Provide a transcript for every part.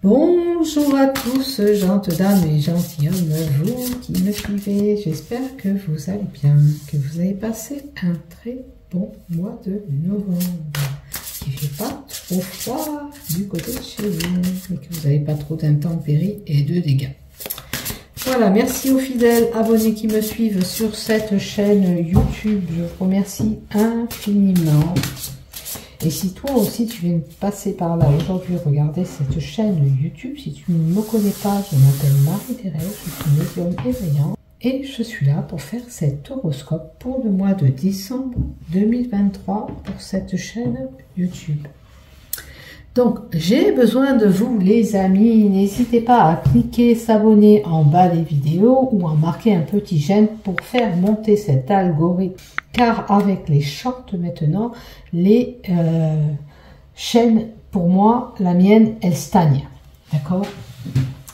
Bonjour à tous, gentes dames et gentilshommes, vous qui me suivez. J'espère que vous allez bien, que vous avez passé un très bon mois de novembre. Il ne fait pas trop froid du côté de chez vous et que vous n'avez pas trop d'intempéries et de dégâts. Voilà, merci aux fidèles abonnés qui me suivent sur cette chaîne YouTube. Je vous remercie infiniment. Et si toi aussi tu viens de passer par là aujourd'hui, regarder cette chaîne YouTube, si tu ne me connais pas, je m'appelle Marie-Thérèse, je suis médium éveillant et je suis là pour faire cet horoscope pour le mois de décembre 2023 pour cette chaîne YouTube. Donc j'ai besoin de vous les amis, n'hésitez pas à cliquer s'abonner en bas des vidéos ou à marquer un petit j'aime pour faire monter cet algorithme. Car avec les shorts maintenant, les chaînes, pour moi, la mienne, elle stagne. D'accord?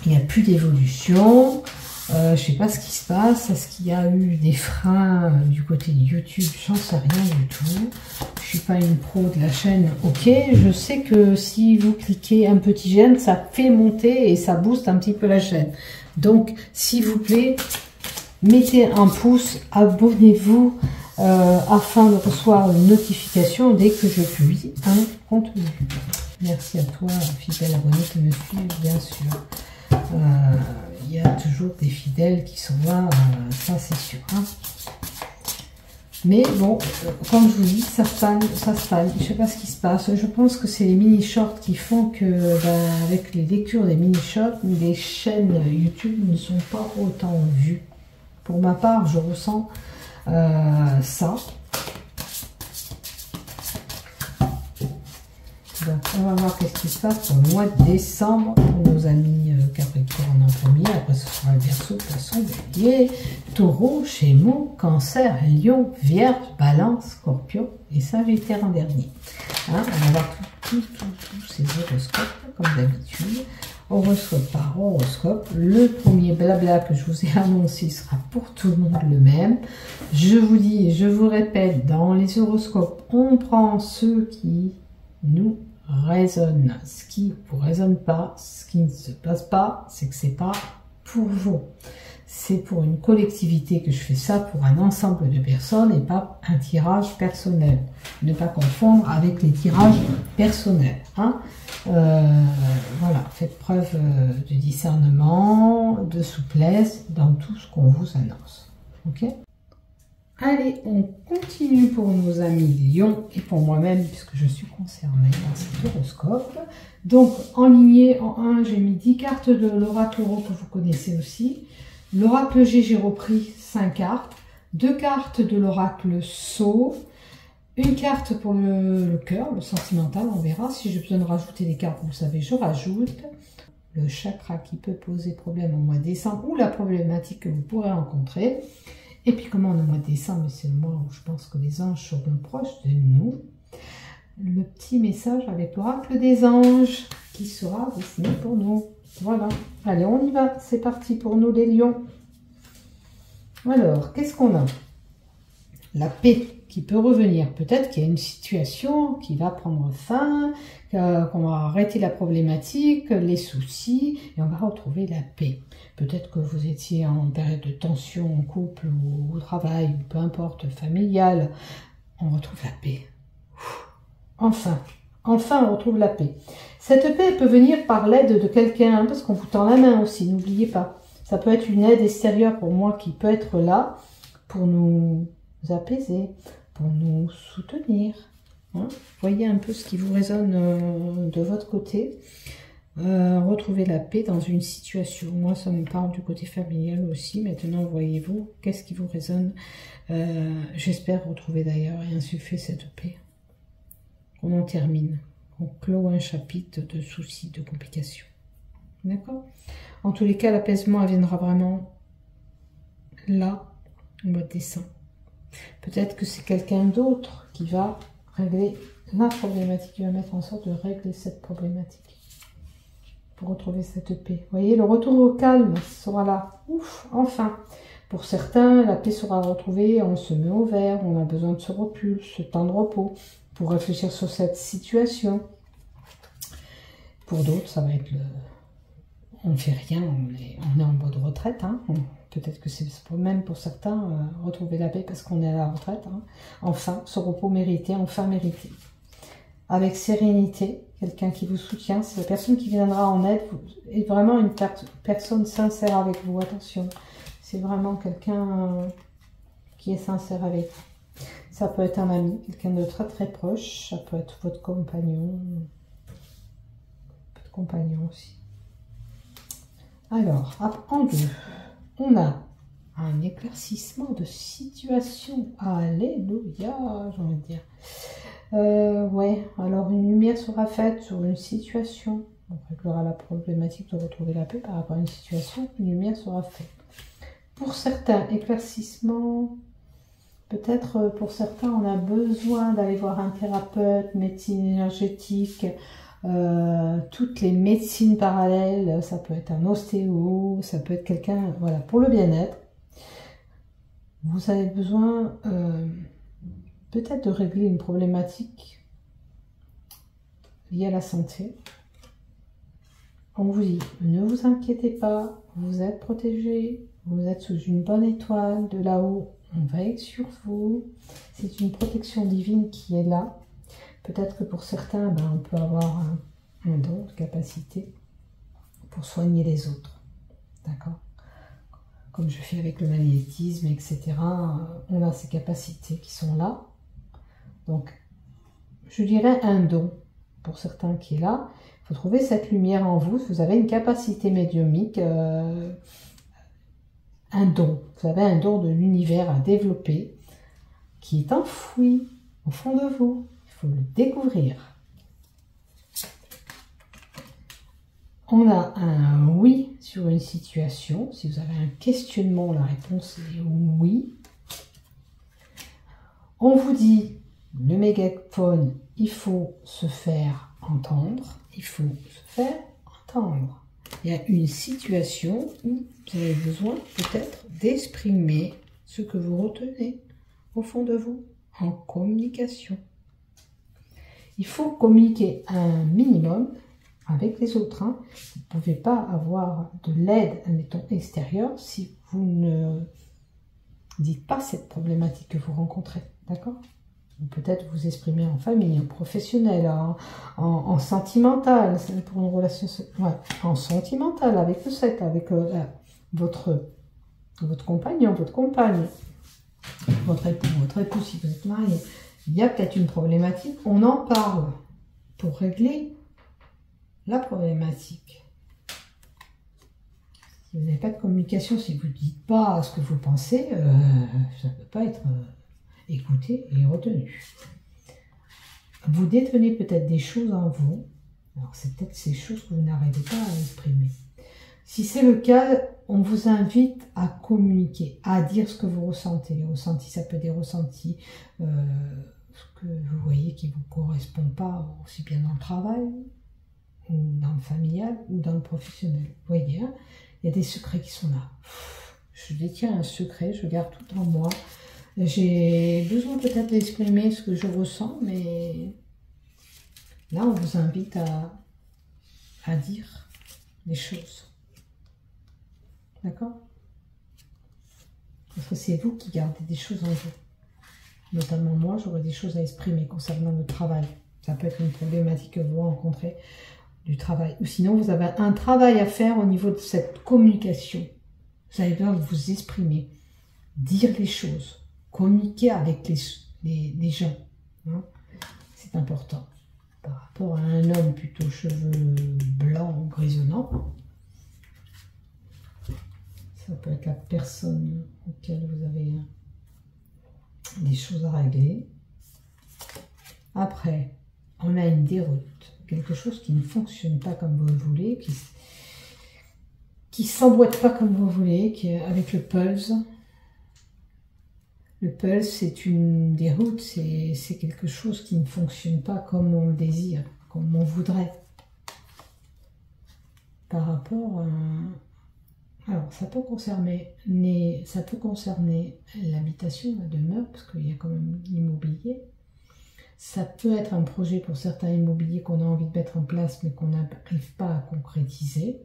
Il n'y a plus d'évolution. Je ne sais pas ce qui se passe. Est-ce qu'il y a eu des freins du côté de YouTube? J'en sais rien du tout. Je ne suis pas une pro de la chaîne. Ok, je sais que si vous cliquez un petit j'aime, ça fait monter et ça booste un petit peu la chaîne. Donc, s'il vous plaît, mettez un pouce, abonnez-vous. Afin de recevoir une notification dès que je publie un contenu. Merci à toi, fidèle abonné qui me suit, bien sûr. Il y a toujours des fidèles qui sont là, ça c'est sûr. Hein. Mais bon, comme je vous dis, ça stagne. Je sais pas ce qui se passe. Je pense que c'est les mini-shorts qui font que, avec les lectures des mini-shorts, les chaînes YouTube ne sont pas autant vues. Pour ma part, je ressens ça. Donc on va voir qu'est-ce qui se passe pour le mois de décembre pour nos amis Capricorne en premier. Après ce sera le Verseau, Poisson, Bélier, Taureau, Gémeaux, Cancer, Lion, Vierge, Balance, Scorpion et Sagittaire en dernier. Hein, on va voir tous ces horoscopes comme d'habitude. Horoscope par horoscope. Le premier blabla que je vous ai annoncé sera pour tout le monde le même. Je vous dis et je vous répète, dans les horoscopes, on prend ceux qui nous résonnent. Ce qui ne vous résonne pas, ce qui ne se passe pas, c'est que c'est pas pour vous. C'est pour une collectivité que je fais ça, pour un ensemble de personnes et pas un tirage personnel. Ne pas confondre avec les tirages personnels. Hein. Voilà, faites preuve de discernement, de souplesse dans tout ce qu'on vous annonce. Ok? Allez, on continue pour nos amis Lions et pour moi-même puisque je suis concernée par cet horoscope. Donc, en lignée, en 1, j'ai mis 10 cartes de l'oracle Euro que vous connaissez aussi. L'oracle G, j'ai repris 5 cartes. 2 cartes de l'oracle Sceau. Une carte pour le cœur, le sentimental, on verra. Si j'ai besoin de rajouter des cartes, vous le savez, je rajoute. Le chakra qui peut poser problème au mois de décembre ou la problématique que vous pourrez rencontrer. Et puis comment le mois de décembre, c'est le mois où je pense que les anges seront proches de nous. Le petit message avec l'oracle des anges qui sera dessiné pour nous. Voilà. Allez, on y va. C'est parti pour nous les lions. Alors, qu'est-ce qu'on a? La paix qui peut revenir. Peut-être qu'il y a une situation qui va prendre fin, qu'on va arrêter la problématique, les soucis, et on va retrouver la paix. Peut-être que vous étiez en période de tension en couple ou au travail, ou peu importe, familial. On retrouve la paix. Enfin, on retrouve la paix. Cette paix peut venir par l'aide de quelqu'un, hein, parce qu'on vous tend la main aussi, n'oubliez pas. Ça peut être une aide extérieure pour moi qui peut être là pour nous apaiser, pour nous soutenir. Hein. Voyez un peu ce qui vous résonne de votre côté. Retrouver la paix dans une situation. Moi, ça me parle du côté familial aussi. Maintenant, voyez-vous, qu'est-ce qui vous résonne? J'espère retrouver d'ailleurs et insuffler cette paix. On en termine. On clôt un chapitre de soucis, de complications. D'accord? En tous les cas, l'apaisement viendra vraiment là, au mois de décembre. Peut-être que c'est quelqu'un d'autre qui va régler la problématique, qui va mettre en sorte de régler cette problématique pour retrouver cette paix. Vous voyez, le retour au calme sera là. Ouf, enfin. Pour certains, la paix sera retrouvée, on se met au vert, on a besoin de ce recul, ce temps de repos pour réfléchir sur cette situation. Pour d'autres, ça va être on ne fait rien, on est en mode retraite. Hein. Peut-être que c'est même pour certains retrouver la paix parce qu'on est à la retraite. Hein. Enfin, ce repos mérité, enfin mérité. Avec sérénité, quelqu'un qui vous soutient, c'est la personne qui viendra en aide, est vraiment une personne sincère avec vous, attention. C'est vraiment quelqu'un qui est sincère avec vous. Ça peut être un ami, quelqu'un de très très proche, ça peut être votre compagnon aussi. Alors, en deux, on a un éclaircissement de situation. Alléluia, j'ai envie de dire. Ouais, alors une lumière sera faite sur une situation. On réglera la problématique de retrouver la paix par rapport à une situation. Une lumière sera faite. Pour certains, éclaircissement, peut-être pour certains, on a besoin d'aller voir un thérapeute, médecine énergétique, toutes les médecines parallèles. Ça peut être un ostéo, ça peut être quelqu'un, voilà, pour le bien-être. Vous avez besoin peut-être de régler une problématique liée à la santé. On vous dit, ne vous inquiétez pas, vous êtes protégés, vous êtes sous une bonne étoile, de là-haut, on veille sur vous. C'est une protection divine qui est là. Peut-être que pour certains, on peut avoir un don de capacité pour soigner les autres. D'accord ? Comme je fais avec le magnétisme, etc. On a ces capacités qui sont là. Donc, je dirais un don pour certains qui est là. Il faut trouver cette lumière en vous. Vous avez une capacité médiumnique, un don. Vous avez un don de l'univers à développer qui est enfoui au fond de vous. Il faut le découvrir. On a un oui sur une situation. Si vous avez un questionnement, la réponse est oui. On vous dit, le mégaphone, il faut se faire entendre. Il faut se faire entendre. Il y a une situation où vous avez besoin peut-être d'exprimer ce que vous retenez au fond de vous en communication. Il faut communiquer un minimum avec les autres. Hein. Vous ne pouvez pas avoir de l'aide, admettons, extérieure si vous ne dites pas cette problématique que vous rencontrez. D'accord ? Peut-être vous exprimer en famille, en professionnel, en sentimental, pour une relation, ouais, en sentimental, avec le sexe, avec votre compagnon, votre compagne, votre époux, votre époux, si vous êtes marié. Il y a peut-être une problématique, on en parle pour régler la problématique. Si vous n'avez pas de communication, si vous ne dites pas ce que vous pensez, ça ne peut pas être écouté et retenu. Vous détenez peut-être des choses en vous. Alors c'est peut-être ces choses que vous n'arrivez pas à exprimer. Si c'est le cas, on vous invite à communiquer, à dire ce que vous ressentez. Les ressentis, ça peut être des ressentis ce que vous voyez qui ne vous correspond pas aussi bien dans le travail, ou dans le familial, ou dans le professionnel. Vous voyez, hein, il y a des secrets qui sont là. Je détiens un secret, je garde tout en moi. J'ai besoin peut-être d'exprimer ce que je ressens, mais là, on vous invite à dire les choses. D'accord ? Parce que c'est vous qui gardez des choses en vous. Notamment moi, j'aurais des choses à exprimer concernant le travail. Ça peut être une problématique que vous rencontrez du travail. Ou sinon, vous avez un travail à faire au niveau de cette communication. Vous avez besoin de vous exprimer, dire les choses. Communiquer avec les gens, hein. C'est important. Par rapport à un homme plutôt cheveux blancs, grisonnants, ça peut être la personne auquel vous avez des choses à régler. Après, on a une déroute, quelque chose qui ne fonctionne pas comme vous le voulez, qui ne s'emboîte pas comme vous voulez, avec le pulse. Le pulse, c'est une déroute, c'est quelque chose qui ne fonctionne pas comme on le désire, comme on voudrait. Par rapport à... Alors, ça peut concerner l'habitation, la demeure, parce qu'il y a quand même l'immobilier. Ça peut être un projet pour certains immobiliers qu'on a envie de mettre en place, mais qu'on n'arrive pas à concrétiser.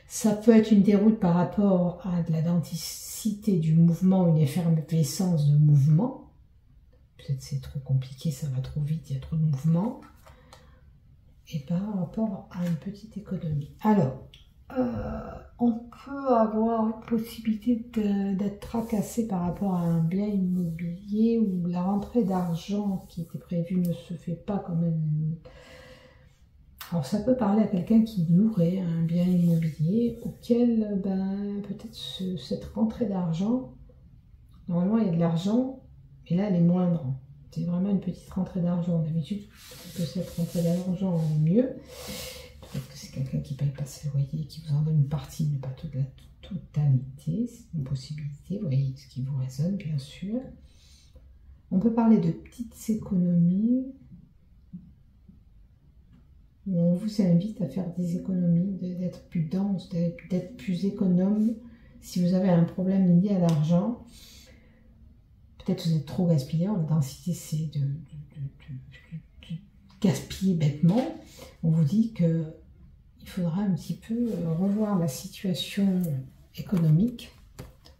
Ça peut être une déroute par rapport à de la densité du mouvement, une effervescence de mouvement. Peut-être c'est trop compliqué, ça va trop vite, il y a trop de mouvement. Et par rapport à une petite économie. Alors, on peut avoir une possibilité d'être tracassé par rapport à un bien immobilier où la rentrée d'argent qui était prévue ne se fait pas comme elle... Alors ça peut parler à quelqu'un qui louerait un bien immobilier auquel peut-être cette rentrée d'argent, normalement il y a de l'argent, mais là elle est moindre. C'est vraiment une petite rentrée d'argent. D'habitude, peut-être que cette rentrée d'argent est mieux. Peut-être que c'est quelqu'un qui ne paye pas ses loyers, qui vous en donne une partie, mais pas toute la totalité. C'est une possibilité. Vous voyez ce qui vous résonne, bien sûr. On peut parler de petites économies. On vous invite à faire des économies, d'être plus dense, d'être plus économe. Si vous avez un problème lié à l'argent, peut-être que vous êtes trop gaspillant. La densité, c'est de gaspiller bêtement. On vous dit qu'il faudra un petit peu revoir la situation économique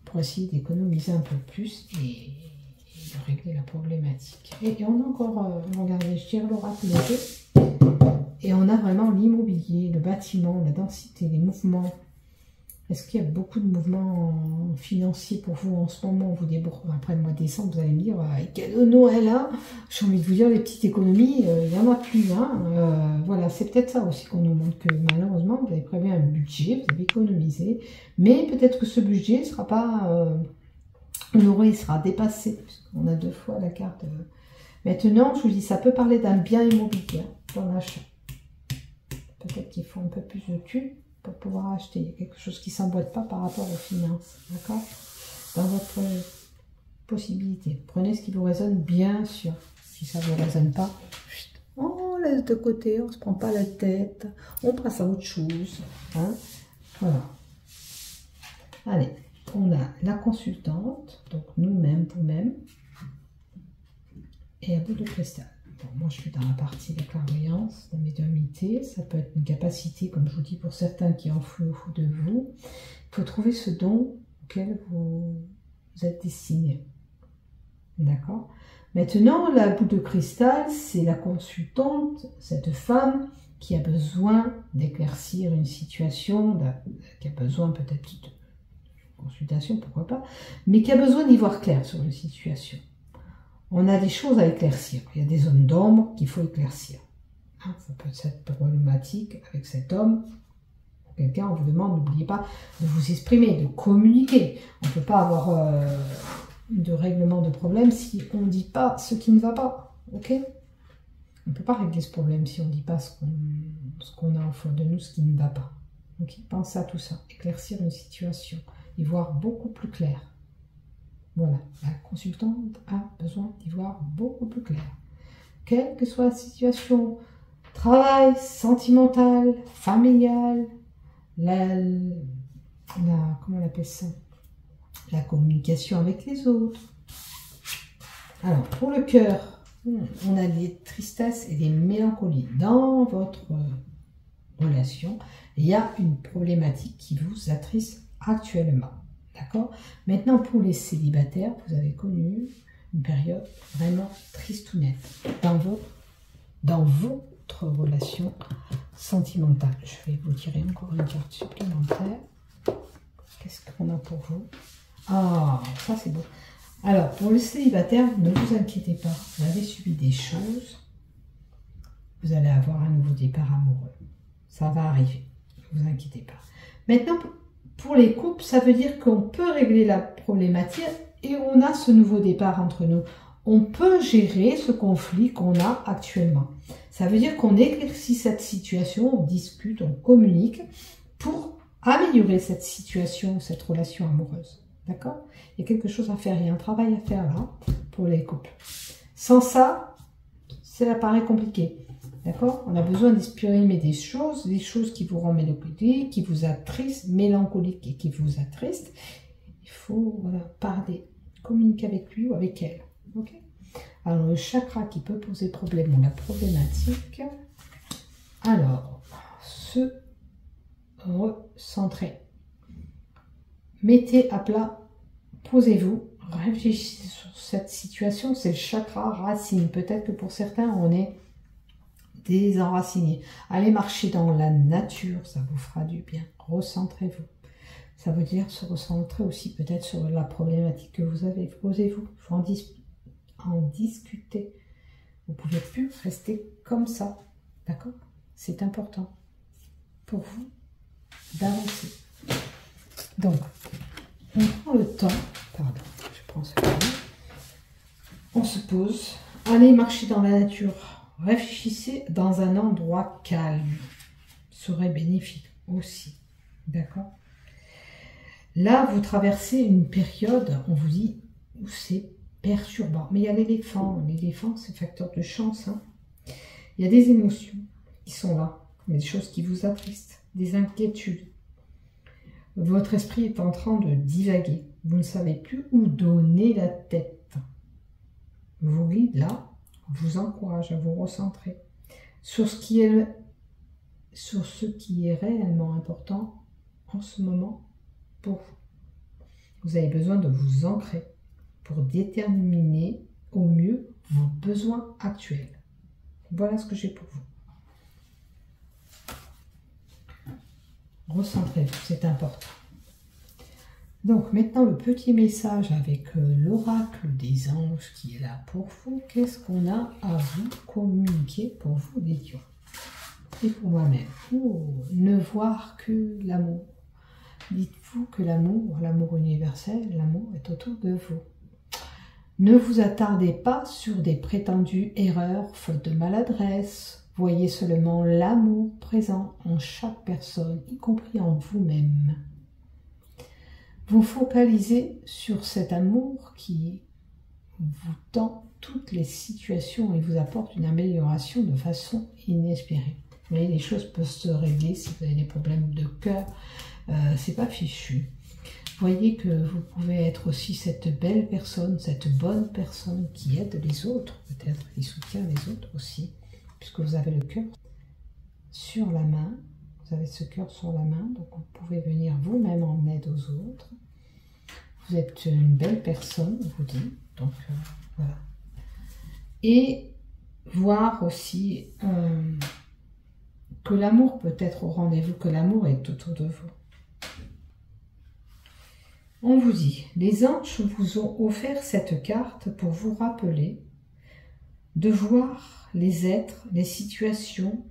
pour essayer d'économiser un peu plus et de régler la problématique. Et on a encore, regardez, je tire l'oracle et on a vraiment l'immobilier, le bâtiment, la densité, les mouvements. Est-ce qu'il y a beaucoup de mouvements financiers pour vous en ce moment? Vous débrouillez après le mois de décembre, vous allez me dire, cadeau Noël, hein, j'ai envie de vous dire, les petites économies, il n'y en a plus. Hein. Voilà, c'est peut-être ça aussi qu'on nous montre, que malheureusement, vous avez prévu un budget, vous avez économisé, mais peut-être que ce budget ne sera pas honoré, il sera dépassé. On a deux fois la carte. Maintenant, je vous dis, ça peut parler d'un bien immobilier dans l'achat. Peut-être qu'il faut un peu plus de thunes pour pouvoir acheter. Il y a quelque chose qui ne s'emboîte pas par rapport aux finances. D'accord? Dans votre possibilité. Prenez ce qui vous résonne, bien sûr. Si ça ne vous résonne pas, on laisse de côté, on ne se prend pas la tête, on passe à autre chose. Hein? Voilà. Allez, on a la consultante, donc nous-mêmes, vous-même, et à bout de cristal. Bon, moi, je suis dans la partie de la clairvoyance, de la médiumnité. Ça peut être une capacité, comme je vous dis, pour certains qui en flou au fond de vous. Il faut trouver ce don auquel vous êtes destiné. D'accord? Maintenant, la boule de cristal, c'est la consultante, cette femme qui a besoin d'éclaircir une situation, qui a besoin peut-être de consultation, pourquoi pas, mais qui a besoin d'y voir clair sur la situation. On a des choses à éclaircir. Il y a des zones d'ombre qu'il faut éclaircir. Hein, ça peut être cette problématique avec cet homme. Quelqu'un, on vous demande, n'oubliez pas de vous exprimer, de communiquer. On ne peut pas avoir de règlement de problème si on ne dit pas ce qui ne va pas. Ok? On ne peut pas régler ce problème si on ne dit pas ce qu'on a au fond de nous, ce qui ne va pas. Ok? Pensez à tout ça. Éclaircir une situation et voir beaucoup plus clair. Voilà, la consultante a besoin d'y voir beaucoup plus clair. Quelle que soit la situation, travail, sentimental, familial, comment on appelle ça? La communication avec les autres. Alors, pour le cœur, on a des tristesses et des mélancolies. Dans votre relation, il y a une problématique qui vous attriste actuellement. D'accord? Maintenant, pour les célibataires, vous avez connu une période vraiment tristounette dans votre relation sentimentale. Je vais vous tirer encore une carte supplémentaire. Qu'est-ce qu'on a pour vous? Ah, ça c'est beau. Alors, pour le célibataire, ne vous inquiétez pas. Vous avez subi des choses. Vous allez avoir un nouveau départ amoureux. Ça va arriver. Ne vous inquiétez pas. Maintenant, pour les couples, ça veut dire qu'on peut régler la problématique et on a ce nouveau départ entre nous. On peut gérer ce conflit qu'on a actuellement. Ça veut dire qu'on éclaircit cette situation, on discute, on communique pour améliorer cette situation, cette relation amoureuse. D'accord? Il y a quelque chose à faire, il y a un travail à faire là pour les couples. Sans ça, ça paraît compliqué. D'accord? On a besoin d'exprimer des choses qui vous rendent mélancolique, qui vous attristent, mélancolique et qui vous attristent. Il faut parler, communiquer avec lui ou avec elle. Ok? Alors, le chakra qui peut poser problème ou la problématique. Alors, ce recentrer. Mettez à plat, posez-vous, réfléchissez sur cette situation, c'est le chakra racine. Peut-être que pour certains, on est désenraciné. Allez marcher dans la nature, ça vous fera du bien. Recentrez-vous. Ça veut dire se recentrer aussi peut-être sur la problématique que vous avez. Posez-vous, il faut en discuter. Vous ne pouvez plus rester comme ça. D'accord? C'est important pour vous d'avancer. Donc, on prend le temps. Pardon, je prends ce cahier. On se pose. Allez marcher dans la nature. Réfléchissez dans un endroit calme. Serait bénéfique aussi. D'accord? Là, vous traversez une période, on vous dit, où c'est perturbant. Mais il y a l'éléphant. L'éléphant, c'est facteur de chance. Hein. Il y a des émotions qui sont là. Il y a des choses qui vous attristent, des inquiétudes. Votre esprit est en train de divaguer. Vous ne savez plus où donner la tête. Vos guides, là, vous encouragent à vous recentrer sur ce qui est réellement important en ce moment pour vous. Vous avez besoin de vous ancrer pour déterminer au mieux vos besoins actuels. Voilà ce que j'ai pour vous. Recentrez-vous, c'est important. Donc maintenant le petit message avec l'oracle des anges qui est là pour vous. Qu'est-ce qu'on a à vous communiquer pour vous les dieux? Et pour moi-même. Oh, ne voir que l'amour. Dites-vous que l'amour universel, l'amour est autour de vous. Ne vous attardez pas sur des prétendues erreurs, faute de maladresse. Voyez seulement l'amour présent en chaque personne, y compris en vous-même. Vous focalisez sur cet amour qui vous tend toutes les situations et vous apporte une amélioration de façon inespérée. Vous voyez, les choses peuvent se régler si vous avez des problèmes de cœur. C'est pas fichu. Voyez que vous pouvez être aussi cette belle personne, cette bonne personne qui aide les autres, peut-être, qui soutient les autres aussi, puisque vous avez le cœur sur la main. Vous avez ce cœur sur la main, donc vous pouvez venir vous-même en aide aux autres. Vous êtes une belle personne, on vous dit. Donc, voilà. Et voir aussi que l'amour peut être au rendez-vous, que l'amour est autour de vous. On vous dit, les anges vous ont offert cette carte pour vous rappeler de voir les êtres, les situations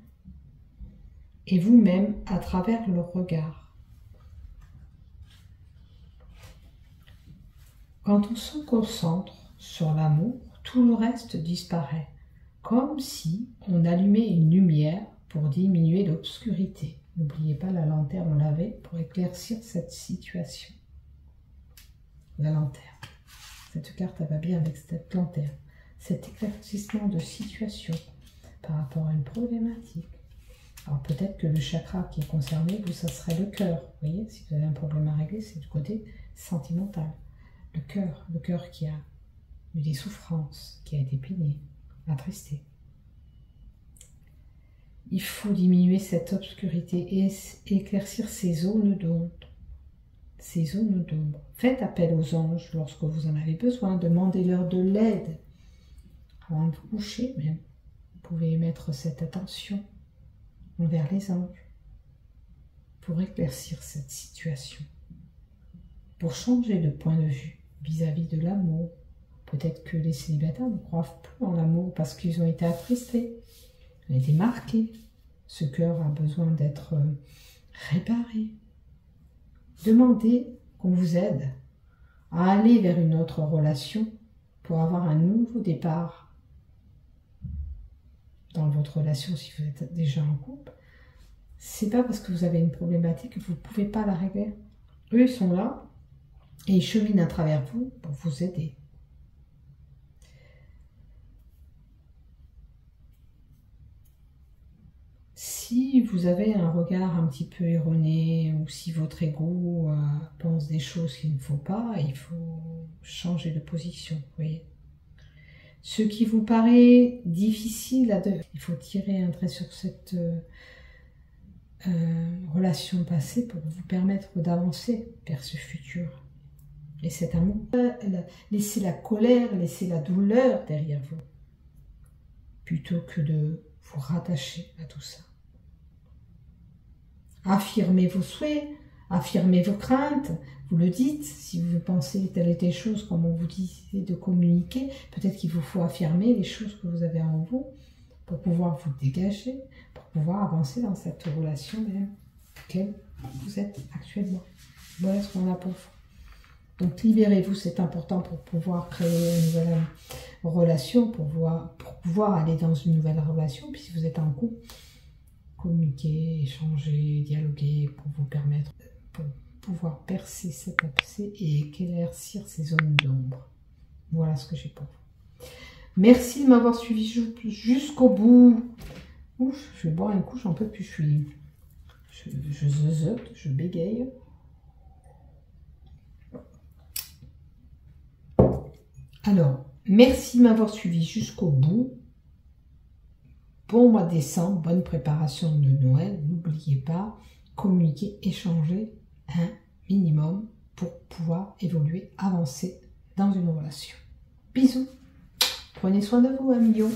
et vous-même à travers le regard. Quand on se concentre sur l'amour, tout le reste disparaît, comme si on allumait une lumière pour diminuer l'obscurité. N'oubliez pas la lanterne, on l'avait pour éclaircir cette situation. La lanterne. Cette carte, elle va bien avec cette lanterne. Cet éclaircissement de situation par rapport à une problématique. Alors peut-être que le chakra qui est concerné, vous, ça serait le cœur. Vous voyez, si vous avez un problème à régler, c'est du côté sentimental. Le cœur qui a eu des souffrances, qui a été peiné, attristé. Il faut diminuer cette obscurité et éclaircir ces zones d'ombre. Ces zones d'ombre. Faites appel aux anges lorsque vous en avez besoin. Demandez-leur de l'aide. Avant de vous coucher même, vous pouvez mettre cette attention envers les anges pour éclaircir cette situation. Pour changer de point de vue vis-à-vis de l'amour. Peut-être que les célibataires ne croient plus en l'amour parce qu'ils ont été attristés. Ils ont été marqués. Ce cœur a besoin d'être réparé. Demandez qu'on vous aide à aller vers une autre relation pour avoir un nouveau départ dans votre relation si vous êtes déjà en couple. C'est pas parce que vous avez une problématique que vous ne pouvez pas la régler. Eux, ils sont là et ils cheminent à travers vous pour vous aider. Si vous avez un regard un petit peu erroné ou si votre ego pense des choses qu'il ne faut pas, il faut changer de position, vous voyez. Ce qui vous paraît difficile, il faut tirer un trait sur cette relation passée pour vous permettre d'avancer vers ce futur. Et cet amour, laissez la colère, laissez la douleur derrière vous, plutôt que de vous rattacher à tout ça. Affirmez vos souhaits, affirmez vos craintes, vous le dites, si vous pensez telle et telle chose, comme on vous disait de communiquer, peut-être qu'il vous faut affirmer les choses que vous avez en vous pour pouvoir vous dégager, pour pouvoir avancer dans cette relation même laquelle vous êtes actuellement. Voilà ce qu'on a pour vous. Donc libérez-vous, c'est important pour pouvoir créer une nouvelle relation, pour pouvoir aller dans une nouvelle relation, puis si vous êtes en couple, communiquer, échanger, dialoguer pour vous permettre pour pouvoir percer cet abcès et éclaircir ces zones d'ombre. Voilà ce que j'ai pour vous. Merci de m'avoir suivi jusqu'au bout. Ouf, je vais boire un coup, j'en peux plus, je zozote, je bégaye. Alors, merci de m'avoir suivi jusqu'au bout. Bon mois de décembre, bonne préparation de Noël. N'oubliez pas, communiquer, échanger un minimum pour pouvoir évoluer, avancer dans une relation. Bisous. Prenez soin de vous, amigos.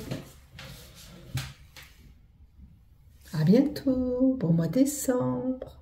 À bientôt. Bon mois de décembre.